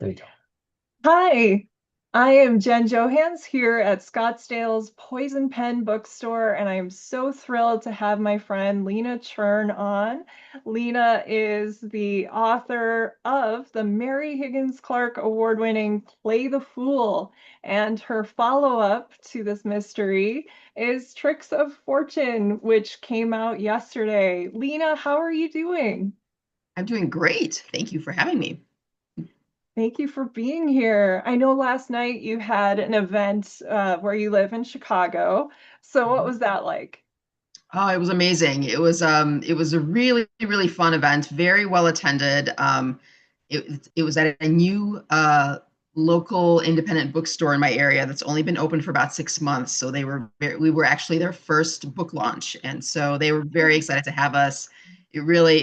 There you go. Hi, I am Jen Johans here at Scottsdale's Poison Pen Bookstore, and I am so thrilled to have my friend Lina Chern on. Lina is the author of the Mary Higgins Clark Award-winning Play the Fool, and her follow-up to this mystery is Tricks of Fortune, which came out yesterday. Lina, how are you doing? I'm doing great. Thank you for having me. Thank you for being here. I know last night you had an event where you live in Chicago. So what Mhm. was that like? Oh, it was amazing. It was a really, really fun event, very well attended. It was at a new local independent bookstore in my area that's only been open for about 6 months. So we were actually their first book launch. And so they were very excited to have us. It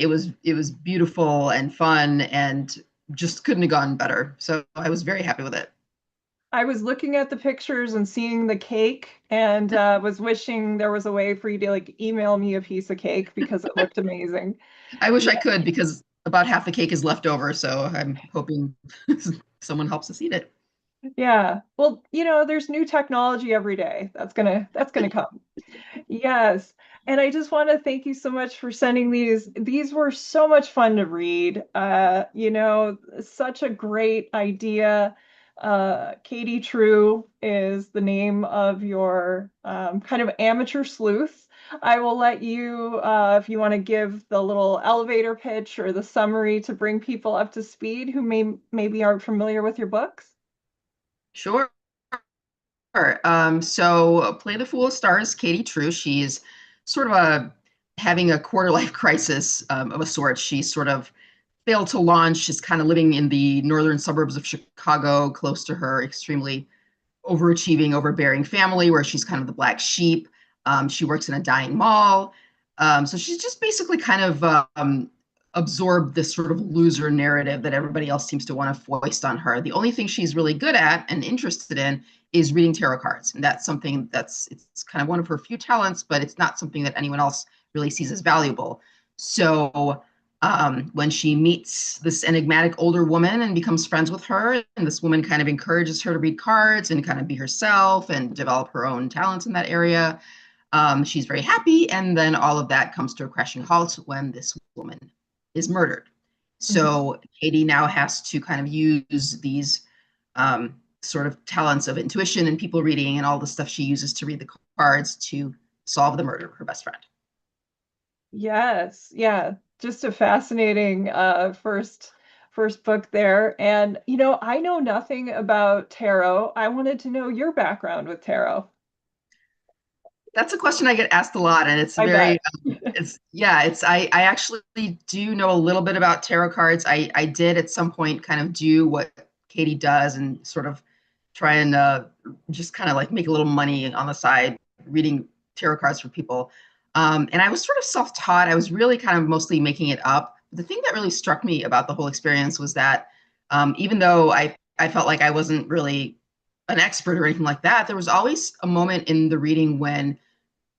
was beautiful and fun and just couldn't have gone better. So I was very happy with it. I was looking at the pictures and seeing the cake and was wishing there was a way for you to like email me a piece of cake because it looked amazing. I wish Yeah. I could because about half the cake is left over, so I'm hoping someone helps us eat it. Yeah. Well, there's new technology every day. That's gonna come. Yes. And I just want to thank you so much for sending these. These were so much fun to read. Such a great idea. Katie True is the name of your kind of amateur sleuth. I will let you, if you want to give the little elevator pitch or the summary to bring people up to speed who maybe aren't familiar with your books. Sure. So Play the Fool stars Katie True. She's sort of having a quarter life crisis of a sort. She's sort of failed to launch. She's kind of living in the northern suburbs of Chicago, close to her extremely overachieving, overbearing family, where she's kind of the black sheep. She works in a dying mall. So she's just basically kind of absorbed this sort of loser narrative that everybody else seems to want to foist on her. The only thing she's really good at and interested in is reading tarot cards. And that's something it's kind of one of her few talents, but it's not something that anyone else really sees as valuable. So when she meets this enigmatic older woman and becomes friends with her, and this woman kind of encourages her to read cards and kind of be herself and develop her own talents in that area. She's very happy, and then all of that comes to a crashing halt when this woman is murdered. Mhm. So Katie now has to kind of use these sort of talents of intuition and people reading and all the stuff she uses to read the cards to solve the murder of her best friend. Yes, yeah, just a fascinating first book there. And I know nothing about tarot. I wanted to know your background with tarot. That's a question I get asked a lot, and I bet. it's yeah, I actually do know a little bit about tarot cards. I did at some point kind of do what Katie does and sort of try and just kind of like make a little money on the side reading tarot cards for people. And I was sort of self-taught. I was really kind of mostly making it up. The thing that really struck me about the whole experience was that even though I felt like I wasn't really an expert or anything like that, there was always a moment in the reading when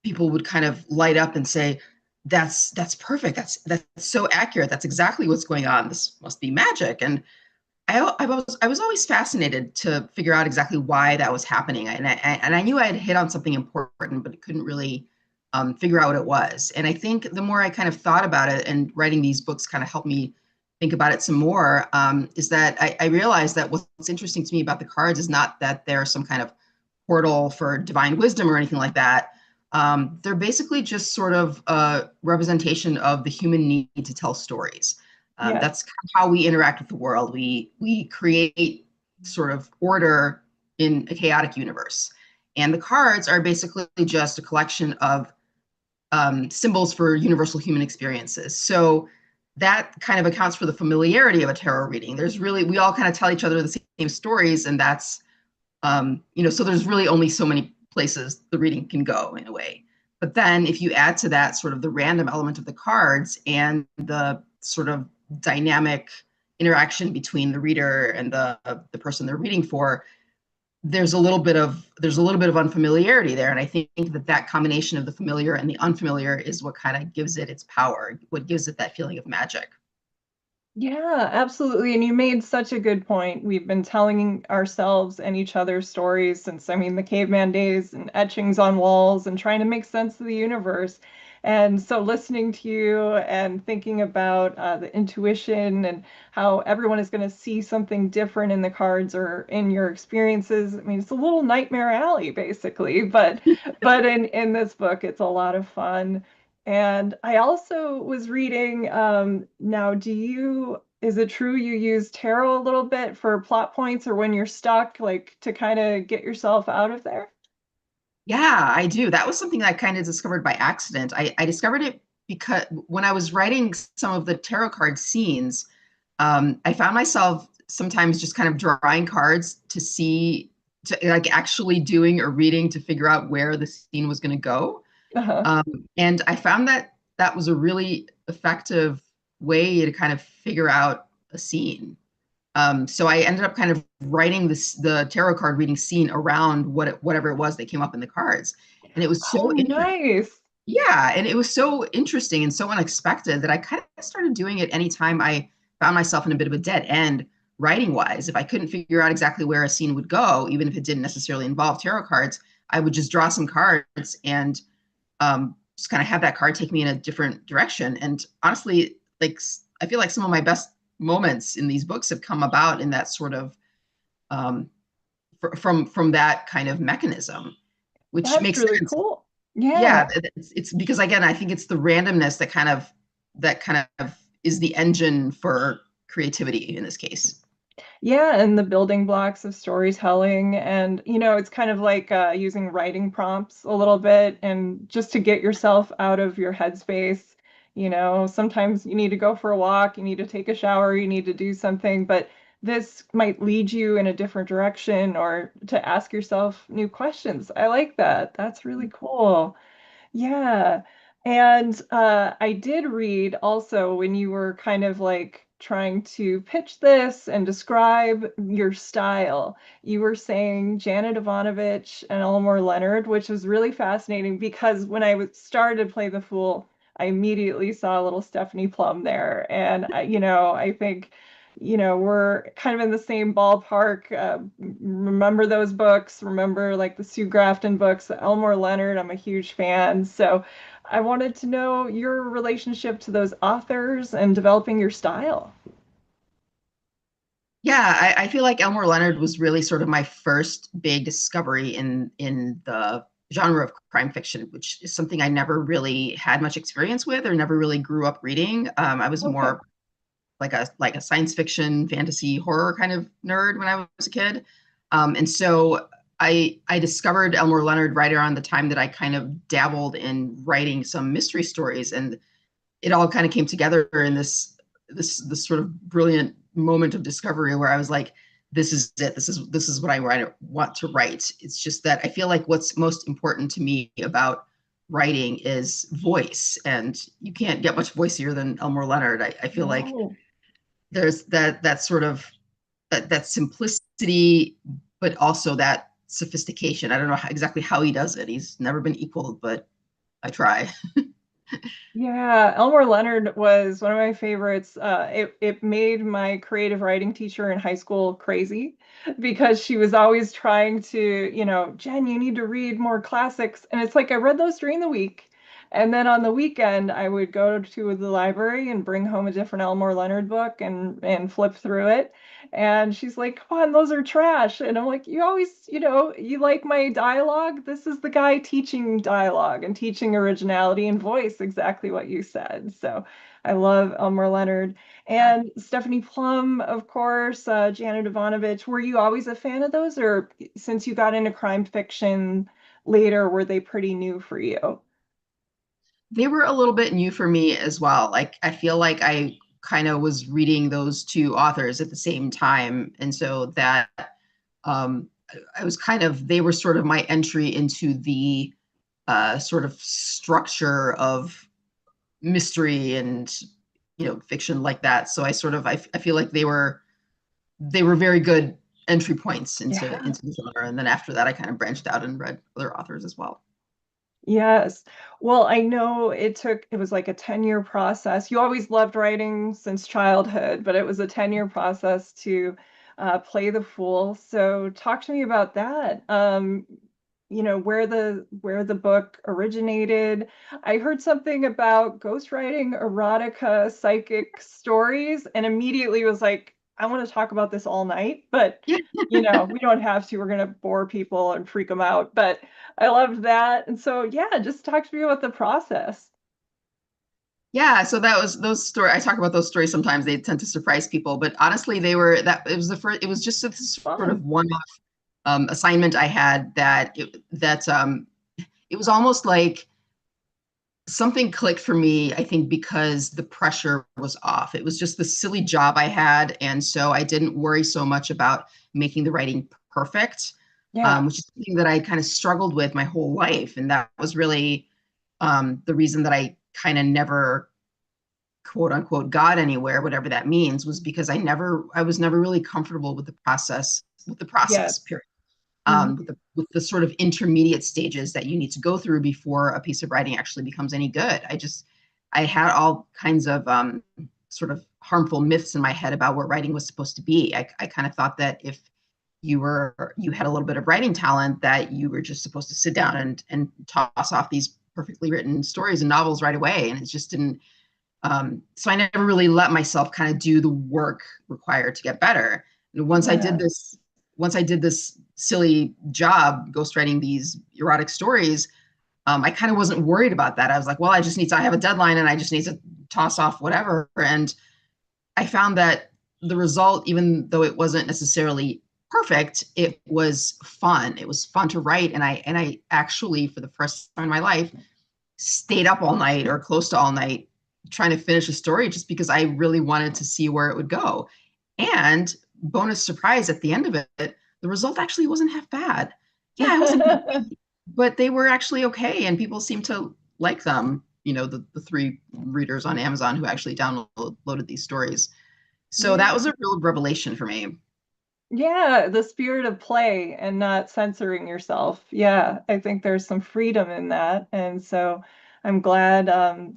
people would kind of light up and say, that's perfect. That's so accurate. That's exactly what's going on. This must be magic." And I was always fascinated to figure out exactly why that was happening. And I knew I had hit on something important, but couldn't really figure out what it was. And I think the more I kind of thought about it, and writing these books kind of helped me think about it some more, is that I realized that what's interesting to me about the cards is not that they're some kind of portal for divine wisdom or anything like that. They're basically just sort of a representation of the human need to tell stories. Yes. That's kind of how we interact with the world. We create sort of order in a chaotic universe, and the cards are basically just a collection of symbols for universal human experiences. So that kind of accounts for the familiarity of a tarot reading. We all kind of tell each other the same stories, and that's so there's really only so many places the reading can go in a way. But then if you add to that sort of the random element of the cards and the sort of dynamic interaction between the reader and the person they're reading for, there's a little bit of unfamiliarity there. And I think that that combination of the familiar and the unfamiliar is what kind of gives it its power, what gives it that feeling of magic. Yeah, absolutely. And you made such a good point. We've been telling ourselves and each other stories since, I mean, the caveman days and etchings on walls and trying to make sense of the universe. And so listening to you and thinking about the intuition and how everyone is going to see something different in the cards or in your experiences. I mean, it's a little nightmare alley, basically, but in this book, it's a lot of fun. And I also was reading, now, is it true you use tarot a little bit for plot points or when you're stuck, like to kind of get yourself out of there? Yeah, I do. That was something I kind of discovered by accident. I discovered it because when I was writing some of the tarot card scenes, I found myself sometimes just kind of drawing cards to see, to like actually doing or reading to figure out where the scene was going to go. Uh-huh. Um, and I found that that was a really effective way to kind of figure out a scene. So I ended up kind of writing the tarot card reading scene around whatever it was that came up in the cards, and it was Oh, so interesting. nice. Yeah, and it was so interesting and so unexpected that I kind of started doing it anytime I found myself in a bit of a dead end writing wise. If I couldn't figure out exactly where a scene would go, even if it didn't necessarily involve tarot cards, I would just draw some cards and just kind of have that card take me in a different direction. And honestly, like I feel like some of my best moments in these books have come about in that sort of um, from that kind of mechanism, which That's makes really sense. cool. Yeah, Yeah. it's because again, I think it's the randomness that kind of is the engine for creativity in this case. Yeah, and the building blocks of storytelling. And, it's kind of like using writing prompts a little bit and just to get yourself out of your headspace. Sometimes you need to go for a walk, you need to take a shower, you need to do something, but this might lead you in a different direction or to ask yourself new questions. I like that. That's really cool. Yeah. And I did read also when you were kind of like trying to pitch this and describe your style, you were saying Janet Ivanovich and Elmore Leonard, which was really fascinating because when started to play the Fool, I immediately saw a little Stephanie Plum there. And I think, we're kind of in the same ballpark. Remember those books? Remember like the Sue Grafton books, Elmore Leonard? I'm a huge fan. So I wanted to know your relationship to those authors and developing your style. Yeah, I feel like Elmore Leonard was really sort of my first big discovery in the genre of crime fiction, which is something I never really had much experience with or never really grew up reading. I was Okay. more like a science fiction, fantasy, horror kind of nerd when I was a kid, and so I discovered Elmore Leonard right around the time that I kind of dabbled in writing some mystery stories, and it all kind of came together in this sort of brilliant moment of discovery where I was like, this is it. This is what want to write. It's just that I feel like what's most important to me about writing is voice, and you can't get much voicier than Elmore Leonard. I feel like No. there's that sort of that simplicity, but also that sophistication. I don't know exactly how he does it. He's never been equaled, but I try. Yeah, Elmore Leonard was one of my favorites. It made my creative writing teacher in high school crazy because she was always trying to, Jen, you need to read more classics. And it's like I read those during the week. And then on the weekend, I would go to the library and bring home a different Elmore Leonard book and flip through it. And she's like, come on, those are trash. And I'm like, you always, you like my dialogue? This is the guy teaching dialogue and teaching originality and voice, exactly what you said. So I love Elmer Leonard and Stephanie Plum, of course, Janet Ivanovich. Were you always a fan of those, or since you got into crime fiction later, were they pretty new for you? They were a little bit new for me as well. Like I feel like I kind of was reading those two authors at the same time, and so that um, I was kind of they were sort of my entry into the sort of structure of mystery and fiction like that. So I feel like they were very good entry points into Yeah. the genre, and then after that I kind of branched out and read other authors as well. Yes. Well, I know it was like a 10-year process. You always loved writing since childhood, but it was a 10-year process to play the fool. So talk to me about that. Where the book originated. I heard something about ghostwriting erotica psychic stories and immediately was like, I want to talk about this all night, but we don't have to. We're going to bore people and freak them out. But I loved that. And so, yeah, just talk to me about the process. Yeah, so that was those stories. I talk about those stories sometimes. They tend to surprise people, but honestly, they were that it was the first. It was just this sort of Fun. one-off assignment I had it was almost like something clicked for me. I think because the pressure was off. It was just the silly job I had, and so I didn't worry so much about making the writing perfect, Yeah. which is something that I kind of struggled with my whole life, and that was really the reason that I kind of never quote unquote got anywhere, whatever that means, was because I was never really comfortable with the process Yes. period, Mhm. with the sort of intermediate stages that you need to go through before a piece of writing actually becomes any good. I had all kinds of sort of harmful myths in my head about what writing was supposed to be. I kind of thought that if you had a little bit of writing talent, that you were just supposed to sit down and toss off these perfectly written stories and novels right away, and it just didn't. So I never really let myself kind of do the work required to get better. And Yeah. once I did this silly job ghostwriting these erotic stories, I kind of wasn't worried about that. I was like, well, I have a deadline and I just need to toss off whatever. And I found that the result, even though it wasn't necessarily perfect, it was fun. It was fun to write. And I actually, for the first time in my life, stayed up all night or close to all night trying to finish a story just because I really wanted to see where it would go. And bonus surprise at the end of it, the result actually wasn't half bad. Yeah, it wasn't great, but they were actually okay, and people seemed to like them. The three readers on Amazon who actually downloaded these stories. So that Yeah. was a real revelation for me. Yeah, the spirit of play and not censoring yourself. Yeah, I think there's some freedom in that. And so I'm glad.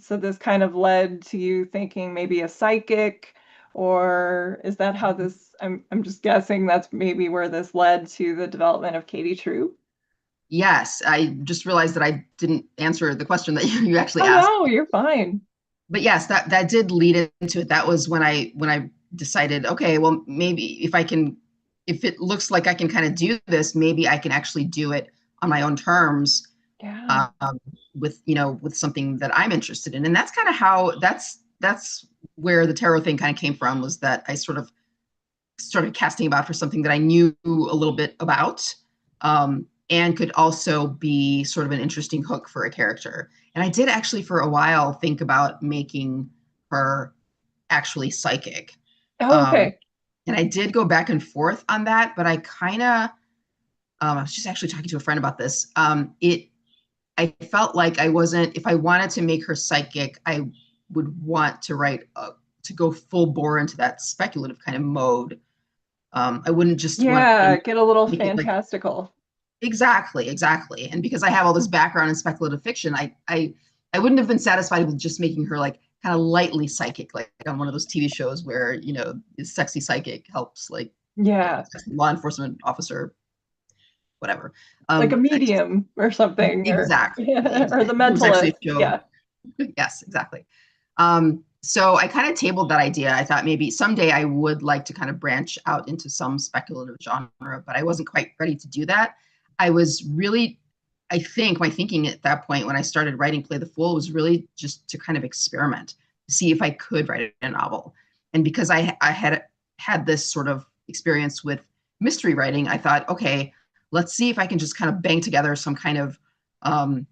So this kind of led to you thinking maybe a psychic, or is that how this, I'm just guessing that's maybe where this led to the development of Katie True. Yes, I just realized that I didn't answer the question that you actually Oh asked. no, you're fine. But yes, that did lead into it. That was when I decided, okay, well, maybe if it looks like I can kind of do this, maybe I can actually do it on my own terms, Yeah. um, with something that I'm interested in. And that's kind of that's where the tarot thing kind of came from, was that I sort of started casting about for something that I knew a little bit about, and could also be sort of an interesting hook for a character. And I did actually for a while think about making her actually psychic. Oh, Um, okay. and I did go back and forth on that, but I kind of, I was just actually talking to a friend about this. I felt like I wasn't, if I wanted to make her psychic, I would want to to go full bore into that speculative kind of mode. I wouldn't just want Yeah, to get a little make it like fantastical. exactly. And because I have all this background in speculative fiction, I wouldn't have been satisfied with just making her like kind of lightly psychic, like on one of those TV shows where this sexy psychic helps like Yeah, law enforcement officer, whatever. like a I just medium or something, or exactly, or the there was actually mentalist. a show. Yeah. Yes, exactly. So I kind of tabled that idea. I thought maybe someday I would like to kind of branch out into some speculative genre, but I wasn't quite ready to do that. I was really, I think my thinking at that point when I started writing Play the Fool was really just to kind of experiment, to see if I could write a novel. And because I had this sort of experience with mystery writing, I thought, okay, let's see if I can just kind of bang together um,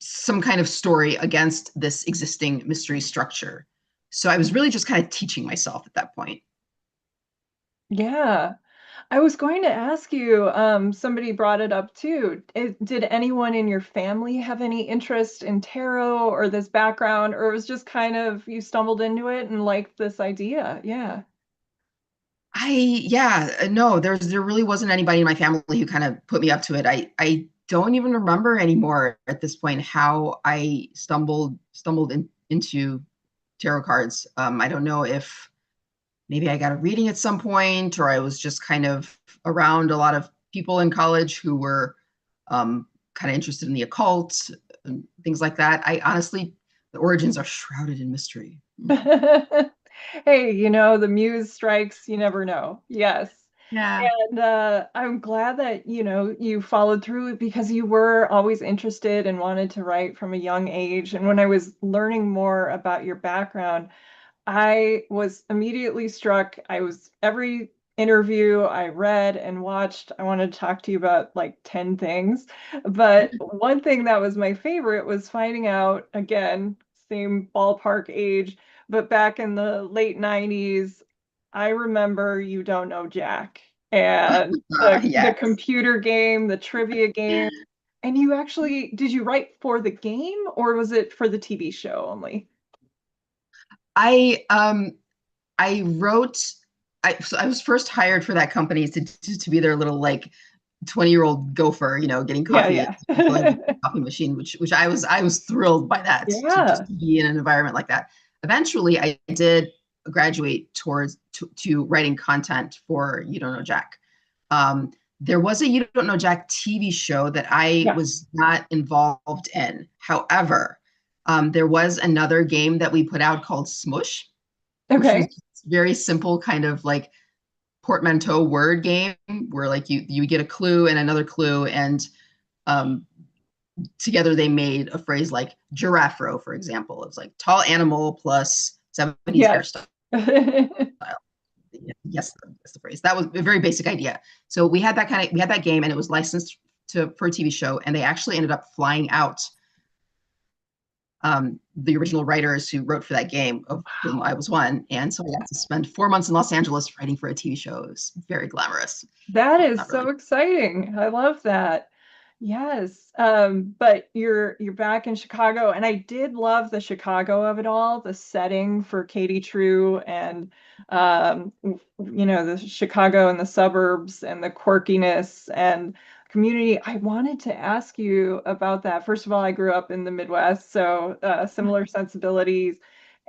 some kind of story against this existing mystery structure. So I was really just kind of teaching myself at that point. Yeah. I was going to ask you, somebody brought it up too. Did anyone in your family have any interest in tarot or this background, or it was just kind of you stumbled into it and liked this idea? Yeah. No, there really wasn't anybody in my family who kind of put me up to it. I don't even remember anymore at this point how I stumbled into tarot cards. I don't know if maybe I got a reading at some point, or I was just kind of around a lot of people in college who were kind of interested in the occult and things like that. I honestly, the origins are shrouded in mystery. Hey, you know, the muse strikes, you never know. Yes. Yeah. And I'm glad that, you know, you followed through because you were always interested and wanted to write from a young age. And when I was learning more about your background, I was immediately struck. I was every interview I read and watched, I wanted to talk to you about like 10 things. But one thing that was my favorite was finding out, again, same ballpark age, but back in the late 90s, I remember You Don't Know Jack and the Yeah. computer game, the trivia game. And you actually, did you write for the game or was it for the TV show only? I um I wrote so I was first hired for that company to be their little like 20-year-old gopher, you know, getting Yeah, coffee at yeah. the coffee machine, which I was thrilled by that to Yeah. just be in an environment like that. Eventually I did graduate towards to writing content for You Don't Know Jack. Um, there was a You Don't Know Jack TV show that I Yeah. was not involved in. However, there was another game that we put out called Smush, which was Okay. very simple, kind of like portmanteau word game where like you get a clue and another clue, and um, together they made a phrase like giraffe row, for example. It's like tall animal plus 70s Yes. hairstyle. Yes, that's the phrase. That was a very basic idea. So we had that game, and it was licensed for a TV show, and they actually ended up flying out the original writers who wrote for that game, of whom I was one. And so I got to spend 4 months in Los Angeles writing for a TV show. It was very glamorous. That is Not so really. exciting. I love that. Yes. But you're back in Chicago, and I did love the Chicago of it all, the setting for Katie True and you know, the Chicago and the suburbs and the quirkiness and community. I wanted to ask you about that. First of all, I grew up in the Midwest, so similar sensibilities.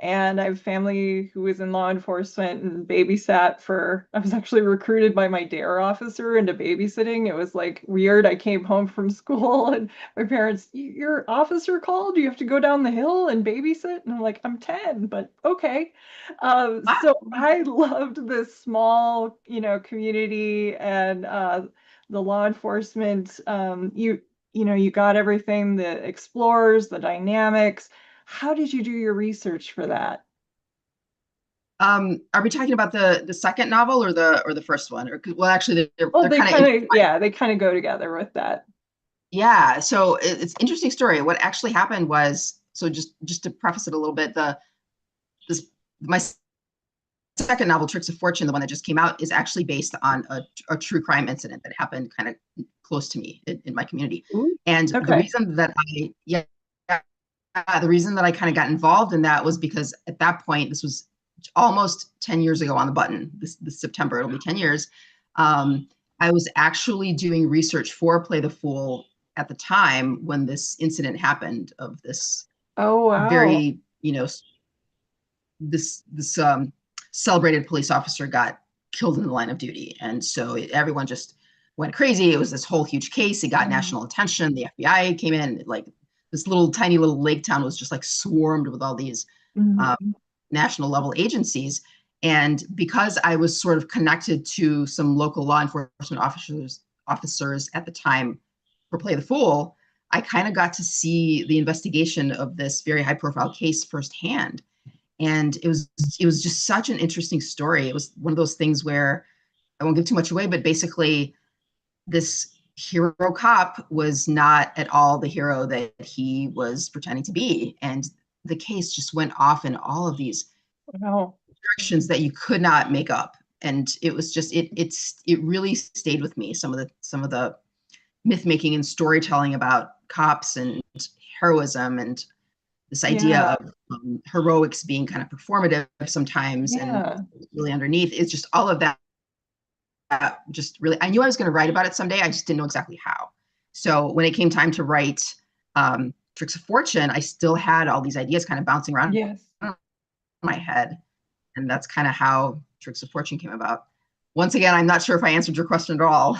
And I have family who was in law enforcement and babysat for, I was actually recruited by my DARE officer into babysitting. It was like weird. I came home from school and my parents, your officer called, you have to go down the hill and babysit. And I'm like, I'm 10, but okay. Wow. So I loved this small, you know, community and the law enforcement. You know, you got everything, the explorers, the dynamics. How did you do your research for that? Are we talking about the second novel or the first one? Or well, actually, Well, they're they kind of kind of, intertwined. yeah, they kind of go together with that. Yeah. So it's an interesting story. What actually happened was, so just to preface it a little bit, the this my second novel, Tricks of Fortune, the one that just came out, is actually based on a true crime incident that happened kind of close to me in my community. Ooh, And the okay. reason that yeah, the reason that I kind of got involved in that was because at that point, this was almost 10 years ago on the button. This September, it'll be 10 years. Um, I was actually doing research for Play the Fool at the time when this incident happened, of this Oh, wow. very, you know, this celebrated police officer got killed in the line of duty. And so everyone just went crazy. It was this whole huge case. It got Mm, national attention. The FBI came in. Like this little tiny little lake town was just like swarmed with all these um, mhm. national level agencies. And because I was sort of connected to some local law enforcement officers at the time for Play the Fool, I kind of got to see the investigation of this very high profile case firsthand. And it was just such an interesting story. It was one of those things where I won't give too much away, but basically this hero cop was not at all the hero that he was pretending to be. And the case just went off in all of these Wow. directions that you could not make up. And it was just it really stayed with me. Some of the myth making and storytelling about cops and heroism, and this idea Yeah. of heroics being kind of performative sometimes and Yeah. really underneath. It's just all of that just really, I knew I was going to write about it someday. I just didn't know exactly how. So when it came time to write Tricks of Fortune, I still had all these ideas kind of bouncing around Yes. in my head. And that's kind of how Tricks of Fortune came about. Once again, I'm not sure if I answered your question at all,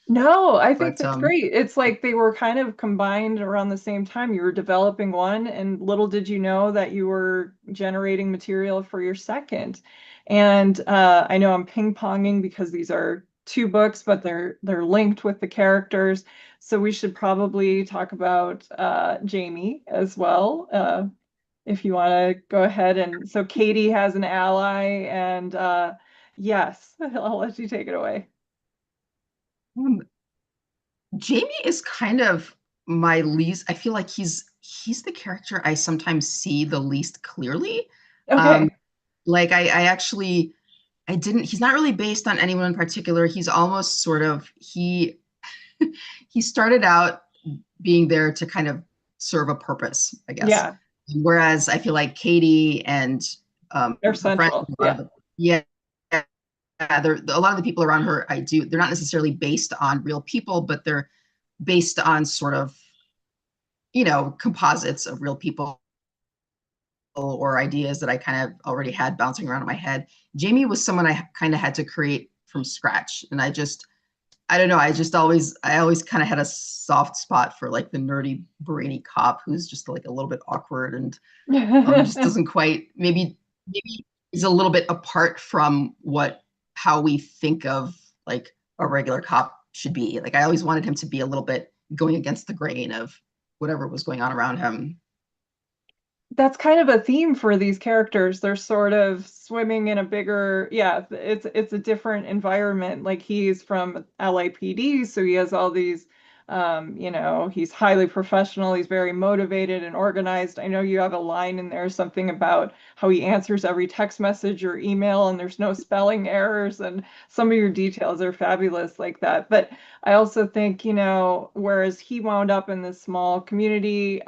No, I think but that's great. It's like they were kind of combined around the same time. You were developing one, and little did you know that you were generating material for your second. And I know I'm ping-ponging because these are two books, but they're linked with the characters. So we should probably talk about Jamie as well, if you want to go ahead. And so Katie has an ally, and yes, I'll let you take it away. um, Jamie is kind of my least. I feel like he's the character I sometimes see the least clearly. Um, Okay. like I actually I didn't. He's not really based on anyone in particular. He's almost sort of he started out being there to kind of serve a purpose, I guess. Yeah. Whereas I feel like Katie and They're her friends, central. Yeah. yeah, a lot of the people around her, they're not necessarily based on real people, but they're based on sort of, composites of real people or ideas that I kind of already had bouncing around in my head. Jamie was someone I kind of had to create from scratch. And I don't know, I always kind of had a soft spot for like the nerdy, brainy cop who's just like a little bit awkward and just doesn't quite, maybe is a little bit apart from how we think of like a regular cop should be. Like I always wanted him to be a little bit going against the grain of whatever was going on around him. That's kind of a theme for these characters. They're sort of swimming in a bigger, yeah, it's a different environment. Like he's from LAPD, so he has all these he's highly professional, he's very motivated and organized. I know you have a line in there, something about how he answers every text message or email and there's no spelling errors, and some of your details are fabulous like that. But I also think, whereas he wound up in this small community,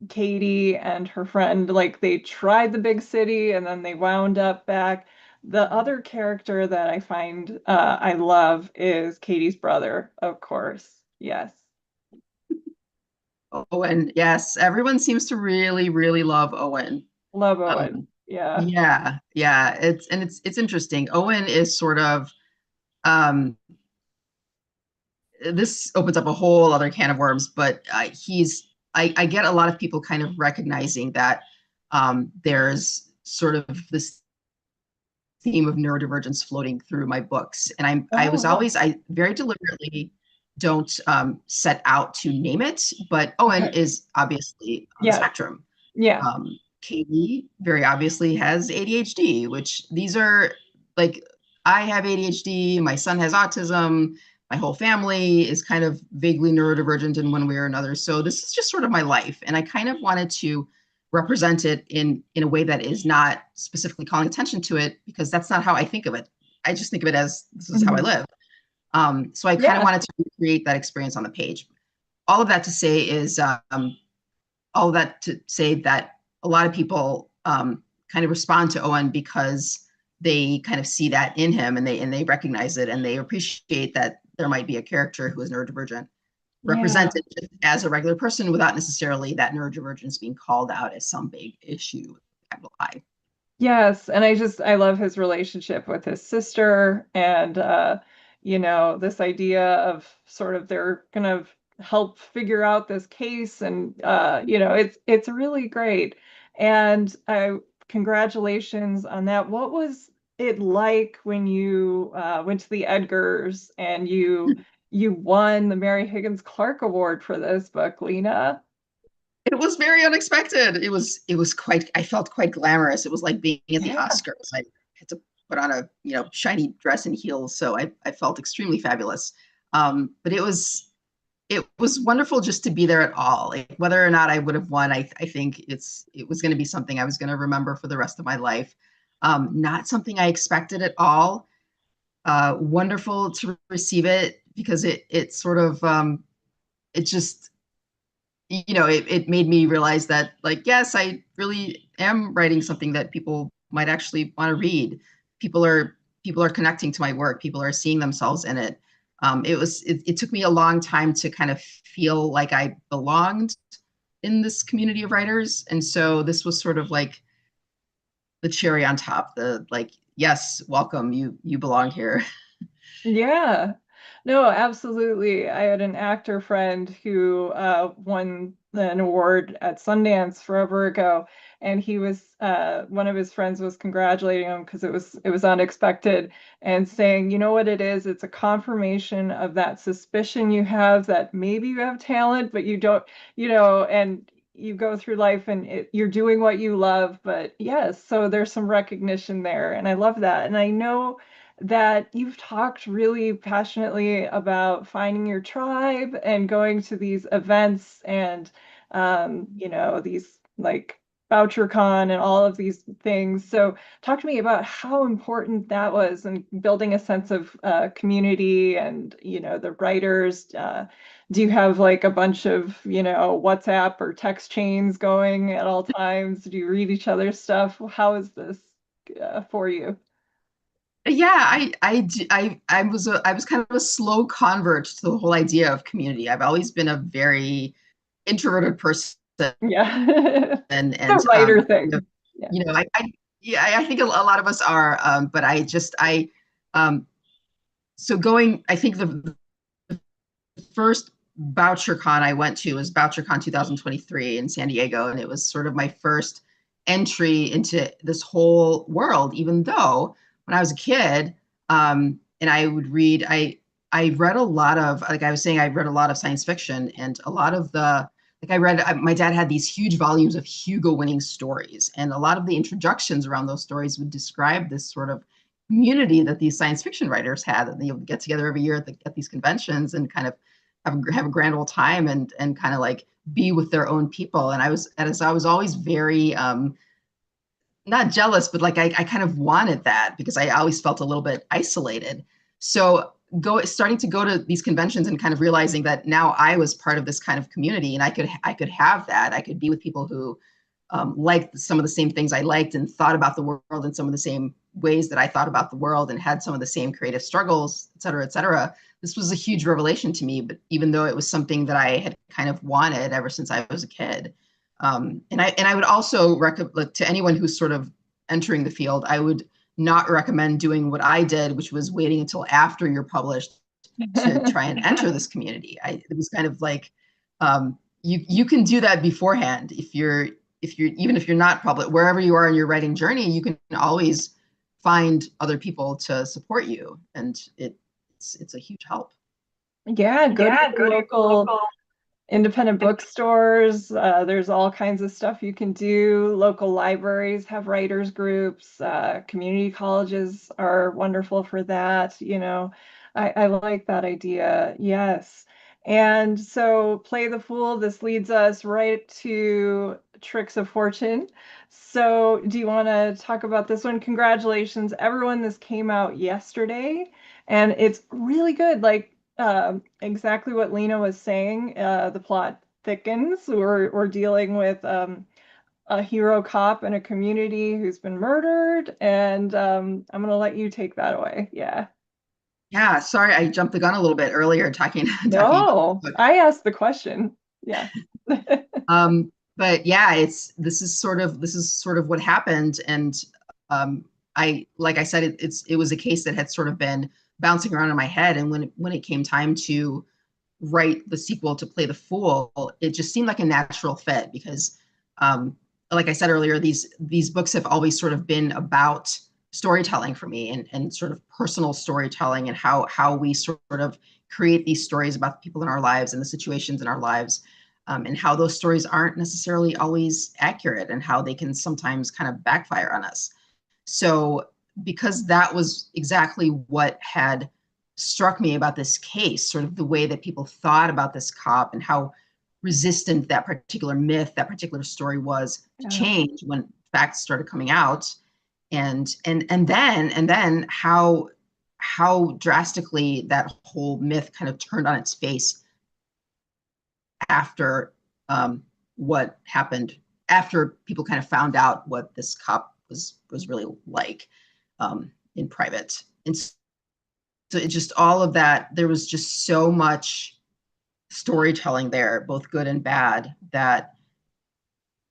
Katie and her friend, like they tried the big city and then they wound up back. The other character that I find I love is Katie's brother, of course. Yes. Owen, yes, everyone seems to really, really love Owen. Love Owen. Um, Yeah. yeah, it's interesting. Owen is sort of um, this opens up a whole other can of worms, but I get a lot of people kind of recognizing that there's sort of this theme of neurodivergence floating through my books, and Oh, I very deliberately don't set out to name it, but Owen okay. is obviously on the Yes. spectrum. Yeah. Katie very obviously has ADHD, which these are like, I have ADHD, my son has autism, my whole family is kind of vaguely neurodivergent in one way or another. So this is just sort of my life. And I kind of wanted to represent it in a way that is not specifically calling attention to it, because that's not how I think of it. I just think of it as this is how I Mhm. live. So I kind of Yeah. wanted to create that experience on the page. All of that to say is all that to say that a lot of people kind of respond to Owen because they kind of see that in him, and they recognize it, and they appreciate that there might be a character who is neurodivergent Yeah. represented as a regular person without necessarily that neurodivergence being called out as some big issue. Yes, and I love his relationship with his sister, and this idea of sort of they're gonna help figure out this case, and it's really great. And congratulations on that. What was it like when you went to the Edgars and you won the Mary Higgins Clark Award for this book, Lena? It was very unexpected. It was quite, I felt quite glamorous. It was like being at the Yeah. Oscars. I had to put on a shiny dress and heels, so I felt extremely fabulous. But it was wonderful just to be there at all. Like, whether or not I would have won, I think it was going to be something I was going to remember for the rest of my life. Not something I expected at all. Wonderful to receive it, because it sort of it just, it made me realize that, like, yes, I really am writing something that people might actually want to read. People are people are connecting to my work. People are seeing themselves in it. it took me a long time to kind of feel like I belonged in this community of writers. And so this was sort of like the cherry on top, the like, yes, welcome, you belong here. Yeah. No, absolutely. I had an actor friend who won an award at Sundance forever ago, and he was one of his friends was congratulating him because it was unexpected and saying, you know what it is? It's a confirmation of that suspicion you have that maybe you have talent, but you don't, and you go through life and you're doing what you love. But yes, so there's some recognition there, and I love that. And I know that you've talked really passionately about finding your tribe and going to these events and these like VoucherCon and all of these things. So talk to me about how important that was in building a sense of community and the writers. Do you have like a bunch of WhatsApp or text chains going at all times? Do you read each other's stuff? How is this for you? Yeah, I was kind of a slow convert to the whole idea of community. I've always been a very introverted person, Yeah. and The writer thing. Yeah. yeah, I think a lot of us are, but um, so going, I think the first VoucherCon I went to was VoucherCon 2023 in San Diego, and it was sort of my first entry into this whole world. Even though when I was a kid, and I would read, I read a lot of, like I was saying, I read a lot of science fiction, and a lot of the like I read, my dad had these huge volumes of Hugo-winning stories, and a lot of the introductions around those stories would describe this sort of community that these science fiction writers had, that they would get together every year at these conventions and kind of have a grand old time and kind of like be with their own people. And I was always very not jealous, but like I kind of wanted that because I always felt a little bit isolated. So starting to go to these conventions and kind of realizing that now I was part of this kind of community, and I could have that. I could be with people who liked some of the same things I liked and thought about the world in some of the same ways that I thought about the world and had some of the same creative struggles, et cetera, et cetera. This was a huge revelation to me, but even though it was something that I had kind of wanted ever since I was a kid. And I would also recommend to anyone who's sort of entering the field, I would not recommend doing what I did, which was waiting until after you're published to try and enter this community. It was kind of like you can do that beforehand if you're even if you're not public, wherever you are in your writing journey, you can always find other people to support you, and it's a huge help. Yeah, go to Yeah, your go to your local local. independent bookstores. There's all kinds of stuff you can do. Local libraries have writers groups. Community colleges are wonderful for that. I like that idea. Yes. And so play the fool. This leads us right to tricks of fortune. So do you want to talk about this one? Congratulations, everyone. This came out yesterday and it's really good. Like exactly what Lena was saying. The plot thickens. We're dealing with a hero cop in a community who's been murdered, and I'm gonna let you take that away. Yeah. Yeah, sorry, I jumped the gun a little bit earlier talking about No, the book. I asked the question. Yeah. But yeah, this is sort of what happened, and I like I said, it was a case that had sort of been bouncing around in my head, and when it came time to write the sequel to Play the Fool, it just seemed like a natural fit because, like I said earlier, these books have always sort of been about storytelling for me, and sort of personal storytelling, and how we sort of create these stories about the people in our lives and the situations in our lives, and how those stories aren't necessarily always accurate, and how they can sometimes kind of backfire on us. So because that was exactly what had struck me about this case, sort of the way that people thought about this cop and how resistant that particular myth, that particular story was to Yeah. change when facts started coming out, and then how drastically that whole myth kind of turned on its face after what happened, after people kind of found out what this cop was really like in private. And So it just all of that, there was just so much storytelling there, both good and bad, that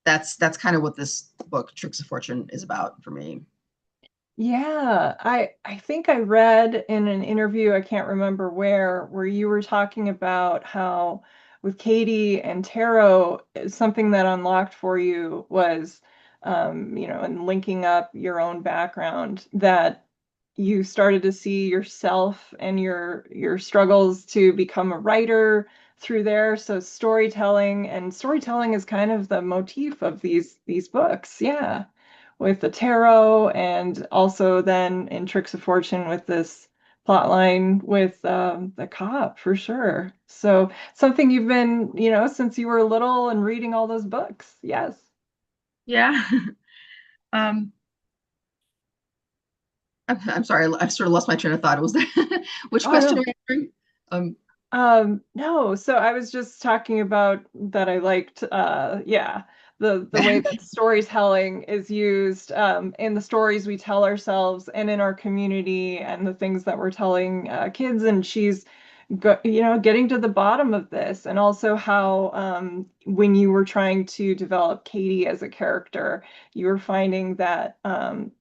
that's kind of what this book, Tricks of Fortune, is about for me. Yeah, I think I read in an interview, I can't remember where you were talking about how with Katie and Tarot, something that unlocked for you was, and linking up your own background, that you started to see yourself and your struggles to become a writer through there. So storytelling is kind of the motif of these books. Yeah, with the tarot, and also then in Tricks of Fortune with this plot line with the cop, for sure. So something you've been, since you were little and reading all those books. Yes. Yeah. um, I'm sorry, I sort of lost my train of thought. It was which Oh question are no. you answering? No, so I was just talking about that I liked, yeah, the way that storytelling is used in the stories we tell ourselves and in our community, and the things that we're telling kids. And she's getting to the bottom of this, and also how when you were trying to develop Katie as a character, you were finding that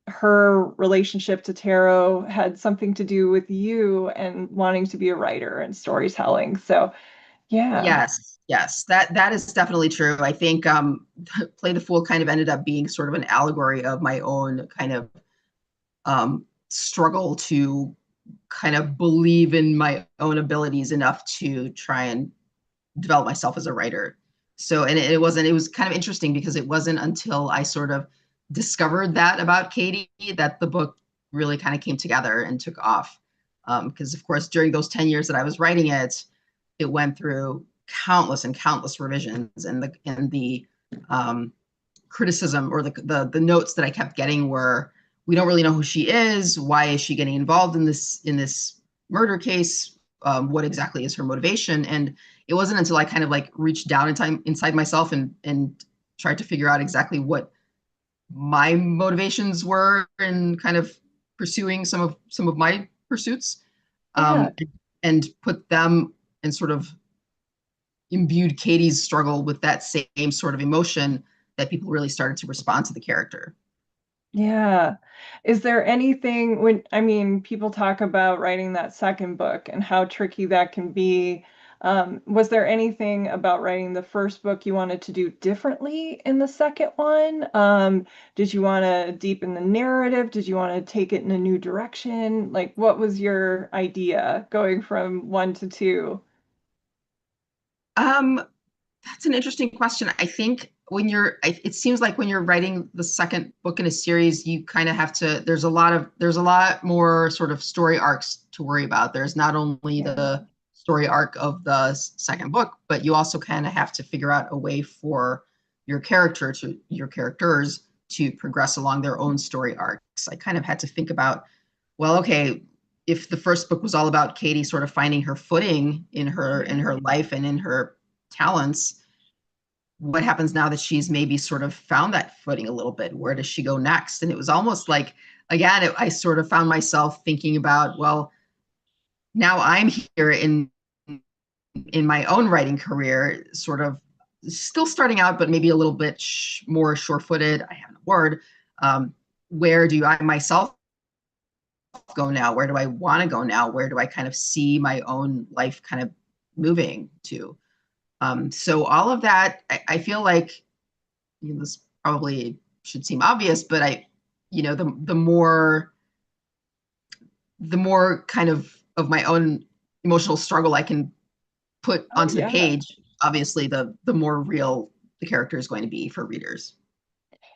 her relationship to tarot had something to do with you and wanting to be a writer and storytelling. So yeah. Yes, yes, that is definitely true. I think Play the Fool kind of ended up being sort of an allegory of my own kind of struggle to kind of believe in my own abilities enough to try and develop myself as a writer. So, and it wasn't, it was kind of interesting because it wasn't until I sort of discovered that about Katie that the book really kind of came together and took off. Because of course, during those 10 years that I was writing it, it went through countless and countless revisions, and the criticism, or the notes that I kept getting were, we don't really know who she is. Why is she getting involved in this murder case? What exactly is her motivation? And it wasn't until I kind of like reached down in time inside myself and tried to figure out exactly what my motivations were in kind of pursuing some of my pursuits, Yeah. um, and put them and sort of imbued Katie's struggle with that same sort of emotion, that people really started to respond to the character. Yeah. Is there anything when, I mean, people talk about writing that second book and how tricky that can be. Was there anything about writing the first book you wanted to do differently in the second one? Did you want to deepen the narrative? Did you want to take it in a new direction? Like, what was your idea going from one to two? Um, that's an interesting question. I think it seems like when you're writing the second book in a series, you kind of have to, there's a lot more sort of story arcs to worry about. There's not only Yeah. the story arc of the second book, but you also kind of have to figure out a way for your characters to progress along their own story arcs. I kind of had to think about, well, okay, if the first book was all about Katie sort of finding her footing in Yeah. her life and in her talents, what happens now that she's maybe sort of found that footing a little bit? Where does she go next? And it was almost like, again, I sort of found myself thinking about, well, now I'm here in my own writing career, sort of still starting out, but maybe a little bit more sure-footed. I have a word. Where do I myself go now? Where do I want to go now? Where do I kind of see my own life kind of moving to? So all of that, I feel like, this probably should seem obvious, but the more kind of my own emotional struggle I can put Oh, onto the yeah. page, obviously the more real the character is going to be for readers.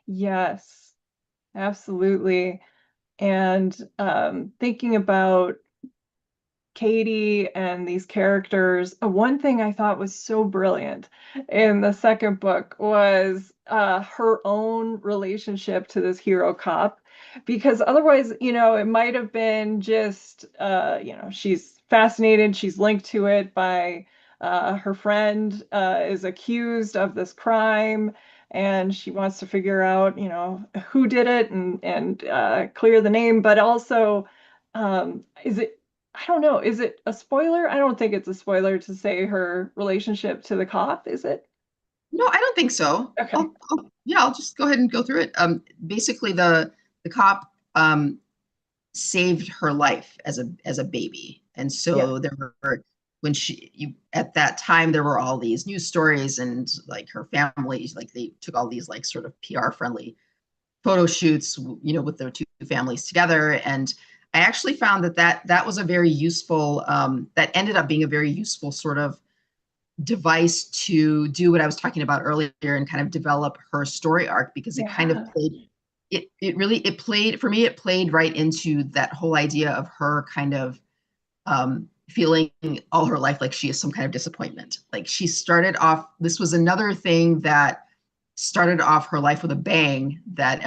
Yes, absolutely. And thinking about Katie and these characters, one thing I thought was so brilliant in the second book was her own relationship to this hero cop. Because otherwise, it might have been just, she's fascinated, she's linked to it by her friend is accused of this crime, and she wants to figure out, who did it, and clear the name. But also, is it I don't know, is it a spoiler? I don't think it's a spoiler to say her relationship to the cop, is it? No, I don't think so. Okay. Yeah, I'll just go ahead and go through it. Basically, the cop saved her life as a baby, and Yeah. so there were at that time there were all these news stories and like her family, like they took all these like sort of PR friendly photo shoots, with their two families together. And I actually found that was a very useful, that ended up being a very useful sort of device to do what I was talking about earlier and kind of develop her story arc, because it kind of Yeah. played it played for me, it played right into that whole idea of her kind of feeling all her life like she is some kind of disappointment. Like she started off, this was another thing that started off her life with a bang, that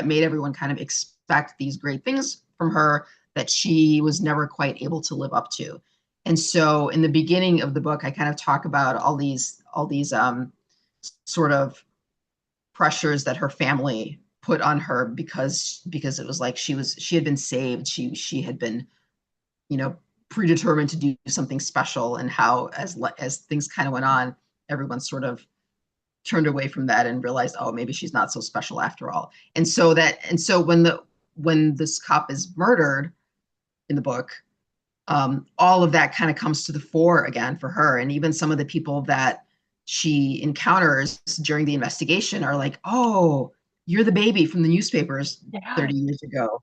made everyone kind of expect these great things from her that she was never quite able to live up to. And so in the beginning of the book, I kind of talk about all these sort of pressures that her family put on her, because it was like she had been saved, she had been, you know, predetermined to do something special, and how as things kind of went on, everyone sort of turned away from that and realized, oh, maybe she's not so special after all. And so when this cop is murdered in the book, all of that kind of comes to the fore again for her. And even some of the people that she encounters during the investigation are like, oh, you're the baby from the newspapers Yeah. 30 years ago.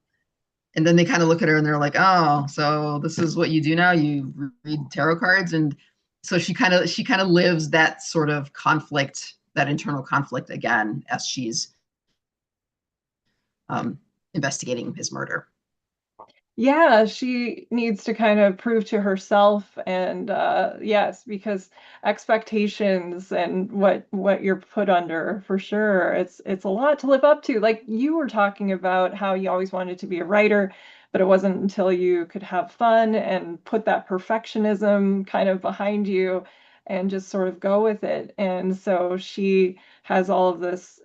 And then they kind of look at her and they're like, oh, so this is what you do now? You read tarot cards? And so she kind of lives that sort of conflict, that internal conflict again, as she's investigating his murder. Yeah, she needs to kind of prove to herself and yes, because expectations and what you're put under for sure. It's a lot to live up to. Like you were talking about how you always wanted to be a writer, but it wasn't until you could have fun and put that perfectionism kind of behind you and just sort of go with it. And so she has all of this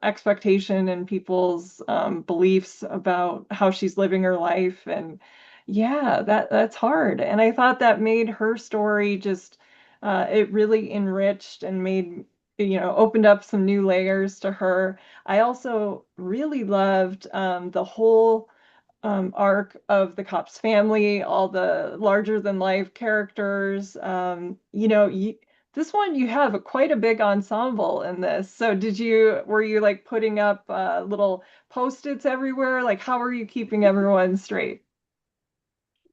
expectation and people's beliefs about how she's living her life. And yeah, that's hard. And I thought that made her story just it really enriched and made, opened up some new layers to her. I also really loved the whole arc of the cop's family, all the larger than life characters. This one you have quite a big ensemble in this. So were you like putting up little post-its everywhere? Like how are you keeping everyone straight?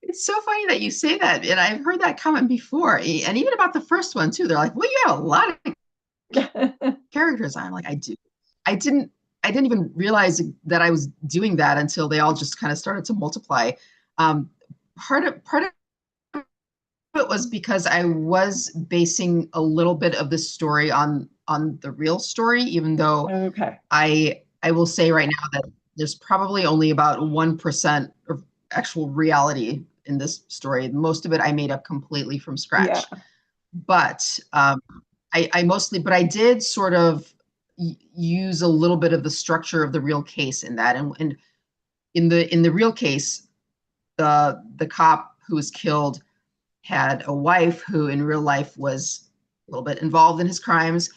It's so funny that you say that. And I've heard that comment before. And even about the first one, too. They're like, well, you have a lot of characters. I'm like, I do. I didn't I didn't even realize that I was doing that until they all just kind of started to multiply. Um, part of it was because I was basing a little bit of this story on the real story, even though Okay. I will say right now that there's probably only about 1% of actual reality in this story. Most of it I made up completely from Yeah. scratch. But but I did sort of use a little bit of the structure of the real case in that. And in the real case, the cop who was killed had a wife who in real life was a little bit involved in his crimes.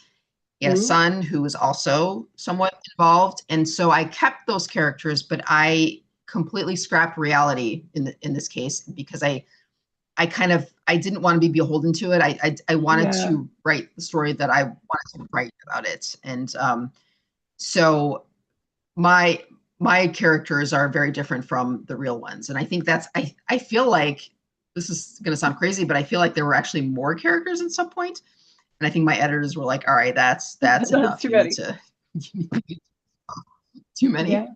He had a Ooh. son who was also somewhat involved. And so I kept those characters, but I completely scrapped reality in this case, because I didn't want to be beholden to it. I wanted Yeah. to write the story that I wanted to write about it. And so my my characters are very different from the real ones. And I think I feel like this is going to sound crazy, but I feel like there were actually more characters at some point. And I think my editors were like, all right, that's That's enough. too You need many. to you need too Yeah. many.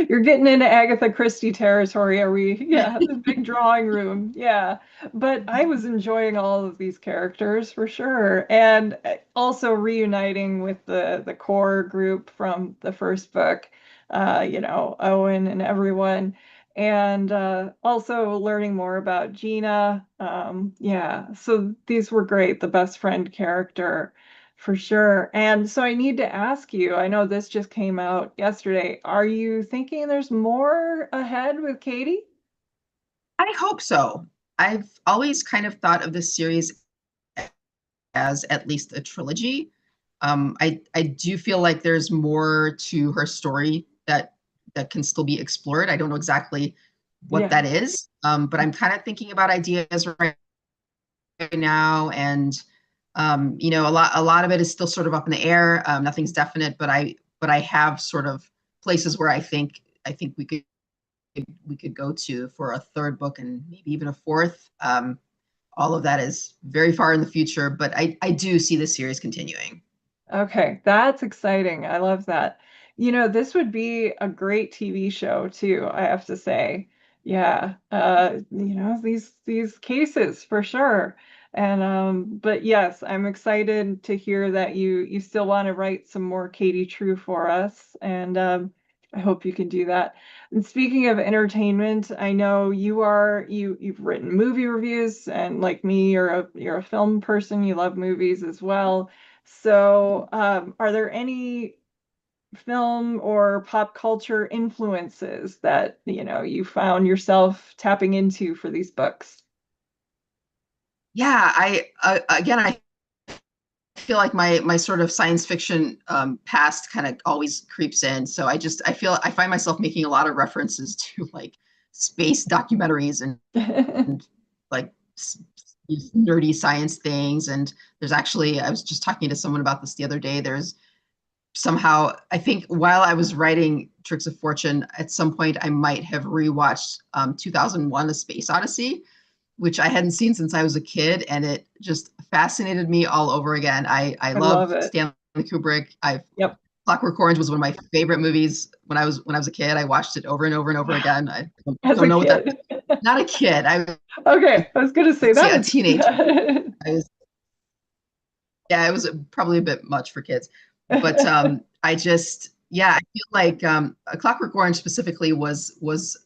You're getting into Agatha Christie territory, are we? Yeah, the big drawing room. Yeah. But I was enjoying all of these characters for sure. And also reuniting with the core group from the first book, Owen and everyone. And also learning more about Gina. Yeah, so these were great. The best friend character. For sure. And so I need to ask you, I know this just came out yesterday. Are you thinking there's more ahead with Katie? hope so. I've always kind of thought of this series as at least a trilogy. I do feel like there's more to her story that can still be explored. I don't know exactly what Yeah. that is, but I'm kind of thinking about ideas right now, and a lot of it is still sort of up in the air. Nothing's definite, but I have sort of places where I think we could go to for a third book and maybe even a fourth. All of that is very far in the future, but I do see this series continuing. Okay, that's exciting. I love that. This would be a great TV show too, I have to say. Yeah, these cases for sure. And but yes, I'm excited to hear that you still want to write some more Katie True for us, and I hope you can do that. And speaking of entertainment, I know you've written movie reviews, and like me, you're a film person. You love movies as well. So, are there any film or pop culture influences that, you found yourself tapping into for these books? Yeah, I feel like my sort of science fiction past kind of always creeps in. So I find myself making a lot of references to like space documentaries and like these nerdy science things. And I was just talking to someone about this the other day. There's somehow, I think while I was writing Tricks of Fortune, at some point I might have rewatched 2001: A Space Odyssey, which I hadn't seen since I was a kid, and it just fascinated me all over again. I I love love it. Stanley Kubrick. I Yep. Clockwork Orange was one of my favorite movies when I was a kid. I watched it over and over and over Wow. again. I As don't a know what that. kid. Not a kid. Okay, I was gonna say Yeah, a that teenager. is I was Yeah, it was probably a bit much for kids. But I feel like A Clockwork Orange specifically was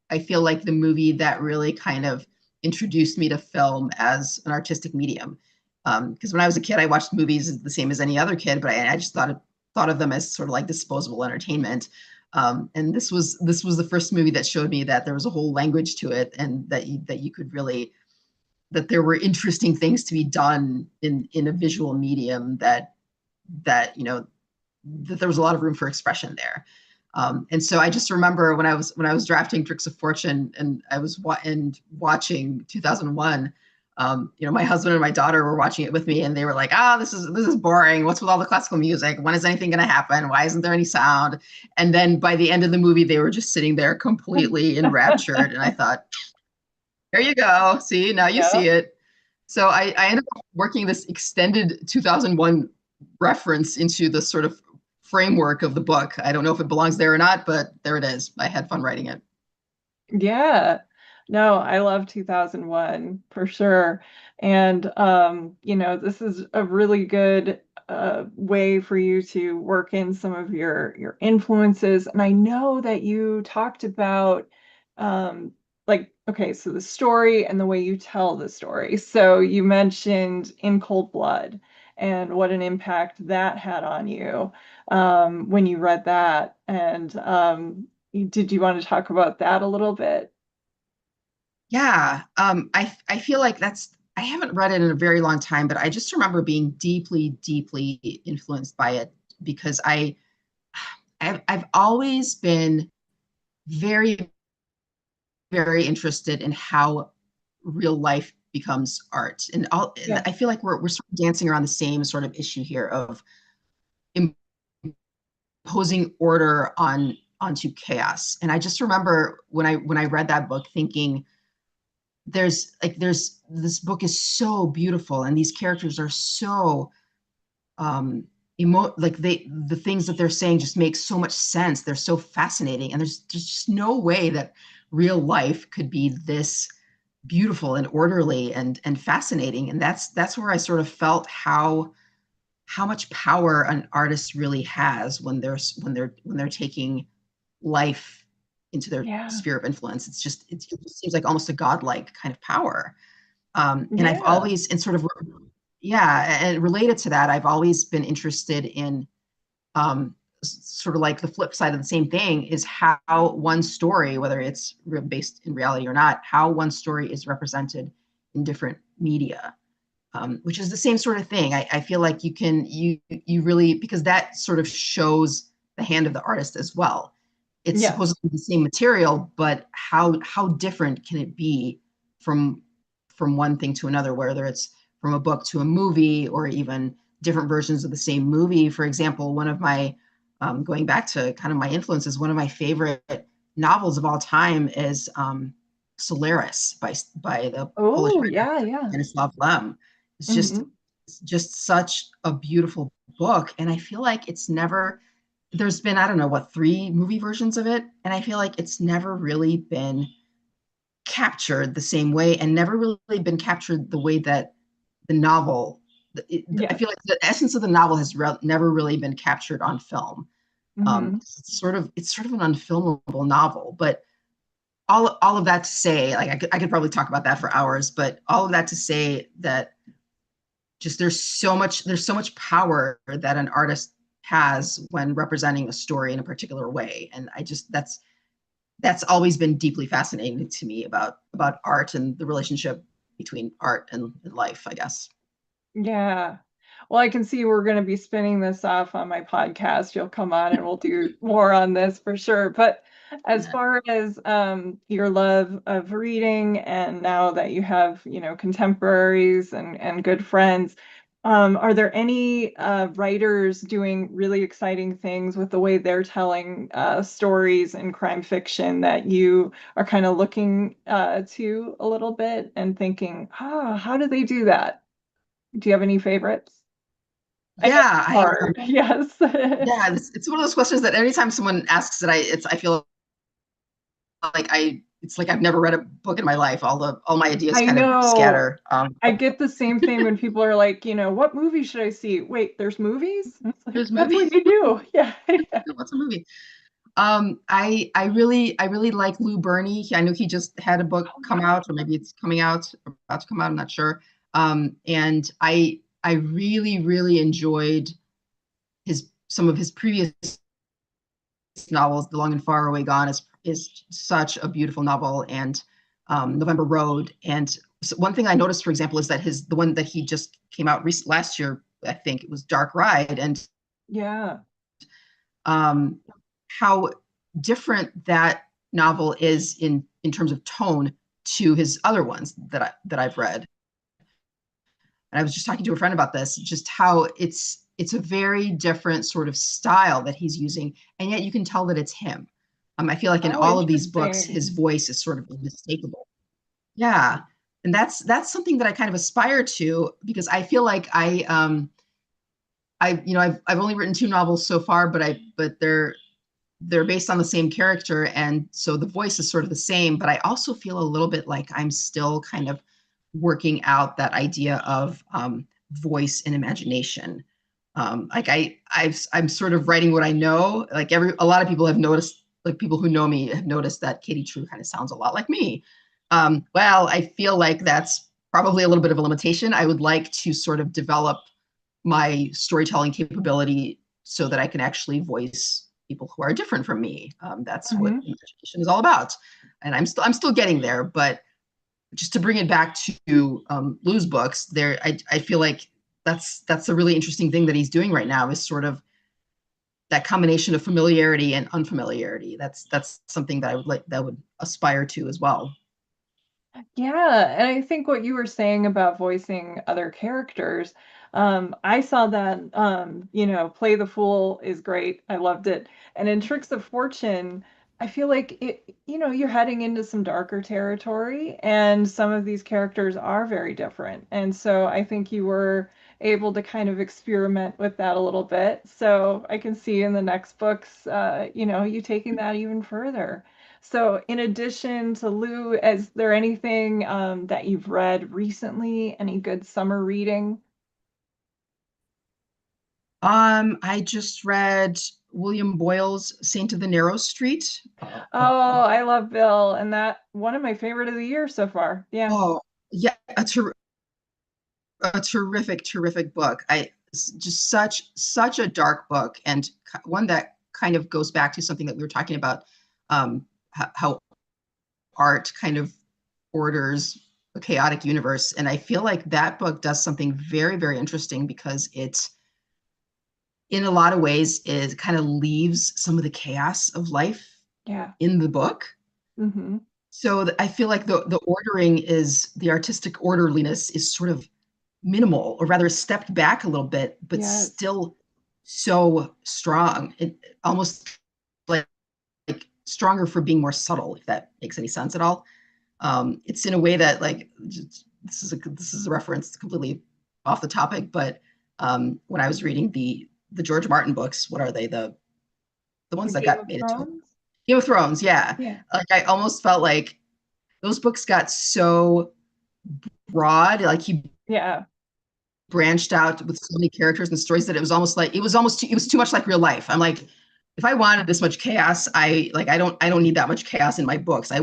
I feel like the movie that really kind of introduced me to film as an artistic medium. Because when I was a kid, I watched movies the same as any other kid, but I just thought of them as sort of like disposable entertainment. And this was the first movie that showed me that there was a whole language to it, and that you could really, that there were interesting things to be done in a visual medium, that that there was a lot of room for expression there. And so I just remember when I was drafting Tricks of Fortune, and I was watching 2001. My husband and my daughter were watching it with me, and they were like, "Ah, this is boring. What's with all the classical music? When is anything going to happen? Why isn't there any sound?" And then by the end of the movie, they were just sitting there completely enraptured, and I thought, "There you go. See, now you yeah. see it." So I ended up working this extended 2001 reference into the sort of framework of the book. I don't know if it belongs there or not, but there it is. I had fun writing it. Yeah. No, I love 2001 for sure. And this is a really good way for you to work in some of your influences. And I know that you talked about like, okay, so the story and the way you tell the story. So you mentioned In Cold Blood and what an impact that had on you when you read that. And did you want to talk about that a little bit? Yeah, I feel like I haven't read it in a very long time, but I just remember being deeply, deeply influenced by it, because I've always been very, very interested in how real life becomes art. And Yeah. I feel like we're sort of dancing around the same sort of issue here of imposing order onto chaos. And I just remember when I read that book thinking, there's this book is so beautiful, and these characters are so like the things that they're saying just make so much sense. They're so fascinating, and there's just no way that real life could be this beautiful and orderly and fascinating. And that's where I sort of felt how much power an artist really has when they're taking life into their Yeah. sphere of influence. It just seems like almost a godlike kind of power. And I've Yeah. always, and sort of, yeah, and related to that, I've always been interested in sort of like the flip side of the same thing is how one story, whether it's based in reality or not, how one story is represented in different media, which is the same sort of thing. I feel like you really, because that sort of shows the hand of the artist as well. It's Yes. supposed to be the same material, but how different can it be from one thing to another, whether it's from a book to a movie or even different versions of the same movie. For example, one of my going back to kind of my influences, one of my favorite novels of all time is Solaris by the Polish Oh, writer yeah, yeah. Stanislaw Lem. It's just Hmm. such a beautiful book, and I feel like it's never, there's been, I don't know what, 3 movie versions of it, and I feel like it's never really been captured the same way, and never really been captured the way that the novel, I Yes. feel like the essence of the novel has never really been captured on film. Hmm. It's sort of an unfilmable novel, but all of that to say, like I could probably talk about that for hours, but all of that to say that just there's so much power that an artist has when representing a story in a particular way, and I just that's always been deeply fascinating to me about art and the relationship between art and life, I guess. Yeah. Well, I can see we're going to be spinning this off on my podcast. You'll come on and we'll do more on this for sure. But as far as your love of reading, and now that you have, contemporaries and good friends, are there any writers doing really exciting things with the way they're telling stories in crime fiction that you are kind of looking to a little bit and thinking, how do they do that? Do you have any favorites? I know Yeah, it's hard. Yes. yeah, it's one of those questions that anytime someone asks it, I feel like it's like I've never read a book in my life. All my ideas I kind of know. scatter. I get the same thing when people are like, what movie should I see? Wait, there's movies? And it's like, There's that's what movies. you do. Yeah. Yeah. What's a movie? I really like Lou Berney. I know he just had a book Oh, come yeah. out, or maybe it's coming out, or about to come out. I'm not sure. And I really enjoyed his some of his previous novels. The Long and Far Away Gone is such a beautiful novel, and November Road. And so one thing I noticed, for example, is that the one that he just came out last year, I think it was Dark Ride, and Yeah. um, how different that novel is in terms of tone to his other ones that I've read. And I was just talking to a friend about this, just how it's a very different sort of style that he's using, and yet you can tell that it's him. I feel like in Oh, all of these books, his interesting. voice is sort of unmistakable. Yeah, and that's something that I kind of aspire to, because I feel like I've only written 2 novels so far, but they're based on the same character, and so the voice is sort of the same, but I also feel a little bit like I'm still kind of working out that idea of voice and imagination. Like I'm sort of writing what I know. Like a lot of people have noticed, like people who know me have noticed that Katie True kind of sounds a lot like me. Well, I feel like that's probably a little bit of a limitation. I would like to sort of develop my storytelling capability so that I can actually voice people who are different from me. That's what Hmm. imagination is all about, and I'm still getting there. But just to bring it back to Lou's books, I feel like that's a really interesting thing that he's doing right now, is sort of that combination of familiarity and unfamiliarity. That's something that that would aspire to as well. Yeah, and I think what you were saying about voicing other characters, I saw that, Play the Fool is great. I loved it. And in Tricks of Fortune, I feel like you're heading into some darker territory, and some of these characters are very different. And so I think you were able to kind of experiment with that a little bit. So I can see in the next books, you taking that even further. So, in addition to Lou, is there anything that you've read recently? Any good summer reading? I just read William Boyle's Saint of the Narrow Street. Oh, I love Bill, and that one of my favorite of the year so far. Yeah. Oh, yeah, a terrific book. just such a dark book, and one that kind of goes back to something that we were talking about, how art kind of orders a chaotic universe. And I feel like that book does something very, very interesting because it's, in a lot of ways, it kind of leaves some of the chaos of life Yeah. in the book. Mm-hmm. So I feel like the ordering is, the artistic orderliness is sort of minimal, or rather stepped back a little bit, but Yes. still so strong. It almost like stronger for being more subtle, if that makes any sense at all. It's in a way that, like, just, this is a reference completely off the topic, but when I was reading the George Martin books, what are they, the The ones that Game got of made into Thrones? Game of Thrones? Yeah, Yeah. like I almost felt like those books got so broad, like he Yeah. branched out with so many characters and stories that it was almost like, it was too much like real life. I'm like, if I wanted this much chaos, I don't need that much chaos in my books. I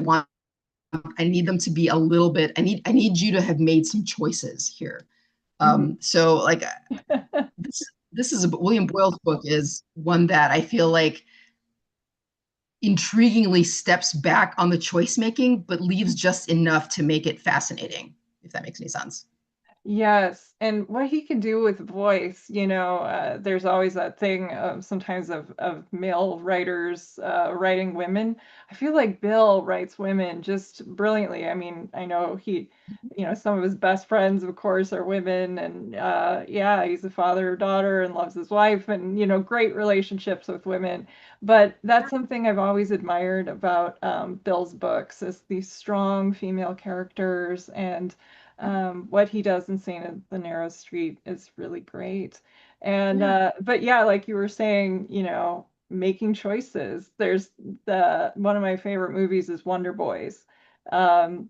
need them to be a little bit, I need you to have made some choices here. Mm-hmm. So like, this this is William Boyle's book is one that I feel like intriguingly steps back on the choice making, but leaves just enough to make it fascinating, if that makes any sense. Yes, and what he can do with voice, there's always that thing sometimes of male writers writing women. I feel like Bill writes women just brilliantly. I mean, I know some of his best friends, of course, are women, and yeah, he's a father of daughter and loves his wife, and great relationships with women. But that's something I've always admired about Bill's books, is these strong female characters, and what he does in Saint of the Narrow Street is really great. And Yeah. but yeah, like you were saying, making choices. There's the one of my favorite movies is Wonder Boys.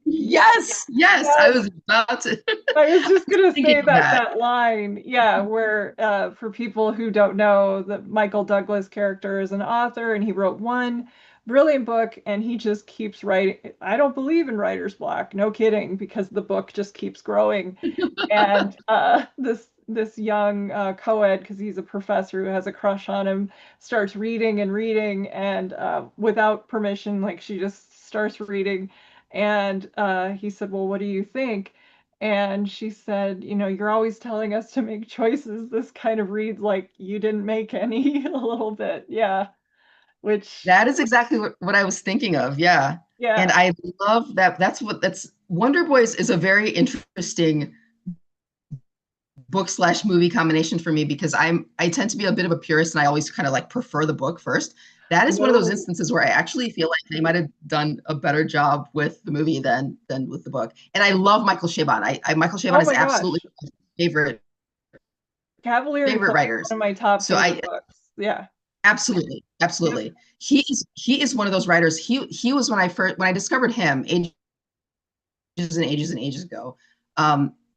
Yes, yes, I Yes, was about to I was just gonna thinking say of that. that line, yeah, where for people who don't know, that Michael Douglas character is an author, and he wrote one brilliant book, and he just keeps writing. I don't believe in writer's block, no kidding, because the book just keeps growing. And this young co-ed, because he's a professor who has a crush on him, starts reading and reading, and without permission, like she just starts reading, and he said, well, what do you think? And she said, you're always telling us to make choices. This kind of reads like you didn't make any a little bit. Yeah. Which, That is exactly what I was thinking of. Yeah. And yeah. I love that. That's Wonder Boys is a very interesting book slash movie combination for me, because I tend to be a bit of a purist, and I always kind of like prefer the book first. That is one of those No. instances where I actually feel like they might have done a better job with the movie than with the book. And I love Michael Chabon. Michael Chabon Oh is my absolutely gosh. my Cavalier and favorite Clay, writers. one of my top So I favorite books. Yeah. absolutely, Yep. absolutely. He is one of those writers. He was when I discovered him ages and ages and ages ago.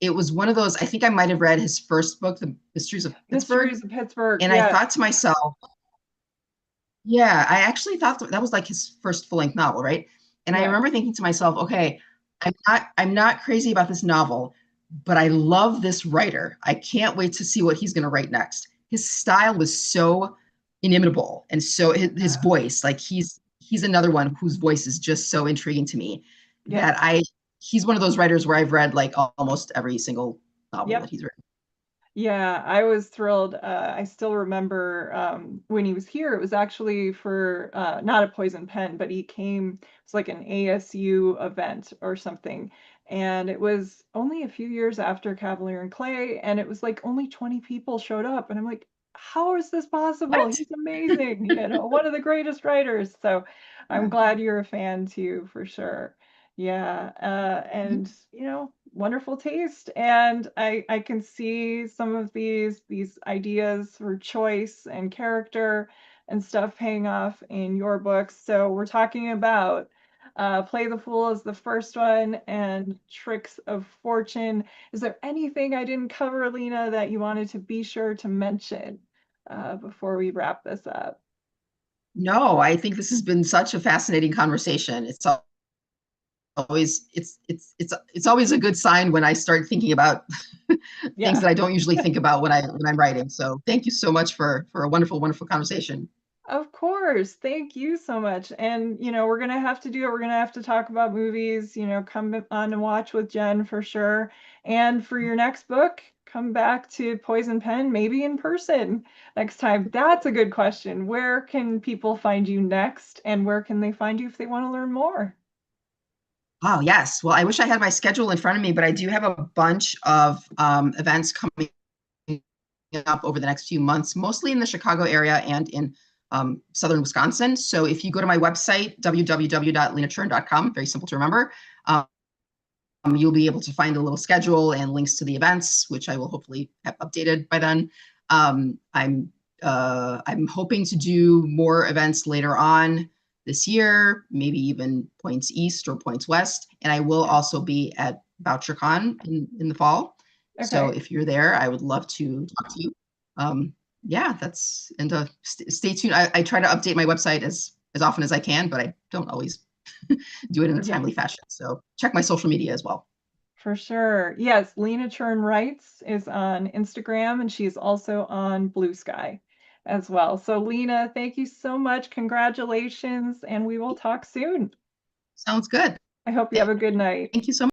It was one of those. I think I might have read his first book, The Mysteries of Pittsburgh, Mysteries of Pittsburgh. and I Yes. thought to myself, yeah, I actually thought that was like his first full length novel, right? And I Yeah. remember thinking to myself, okay, I'm not crazy about this novel, but I love this writer. I can't wait to see what he's going to write next. His style was so inimitable, and so his Yeah. voice, like he's another one whose voice is just so intriguing to me, that Yes. he's one of those writers where I've read like almost every single novel that Yep. he's written. Yeah, I was thrilled. I still remember when he was here. It was actually for not a Poison Pen, but he came. It's like an ASU event or something, and it was only a few years after Cavalier and Clay, and it was like only 20 people showed up, and I'm like, how is this possible? What? He's amazing, one of the greatest writers. So I'm Yeah. glad you're a fan too, for sure. Yeah, Mhm. and wonderful taste, and I can see some of these ideas for choice and character and stuff paying off in your books. So we're talking about Play the Fool is the first one, and Tricks of Fortune. Is there anything I didn't cover, Lena, that you wanted to be sure to mention before we wrap this up? No, I think this has been such a fascinating conversation. It's always it's always a good sign when I start thinking about things Yeah. that I don't usually think about when I'm writing. So thank you so much for a wonderful conversation. Of course. Thank you so much. And, we're going to have to do it. We're going to have to talk about movies, come on and watch with Jen for sure. And for your next book, come back to Poison Pen, maybe in person next time. That's a good question. Where can people find you next? And where can they find you if they want to learn more? Oh, yes. Well, I wish I had my schedule in front of me, but I do have a bunch of events coming up over the next few months, mostly in the Chicago area and in southern Wisconsin. So if you go to my website, www.linachern.com, very simple to remember, you'll be able to find a little schedule and links to the events, which I will hopefully have updated by then. I'm hoping to do more events later on this year, maybe even points east or points west. And I will also be at VoucherCon in the fall. So Okay. if you're there, I would love to talk to you. Yeah, that's and stay tuned. I try to update my website as often as I can, but I don't always do it in a Yeah. timely fashion. So check my social media as well. For sure. Yes, Lina Chern Writes is on Instagram and she's also on Blue Sky as well. So, Lina, thank you so much. Congratulations, and we will talk soon. Sounds good. I hope you have a good night. Thank you so much.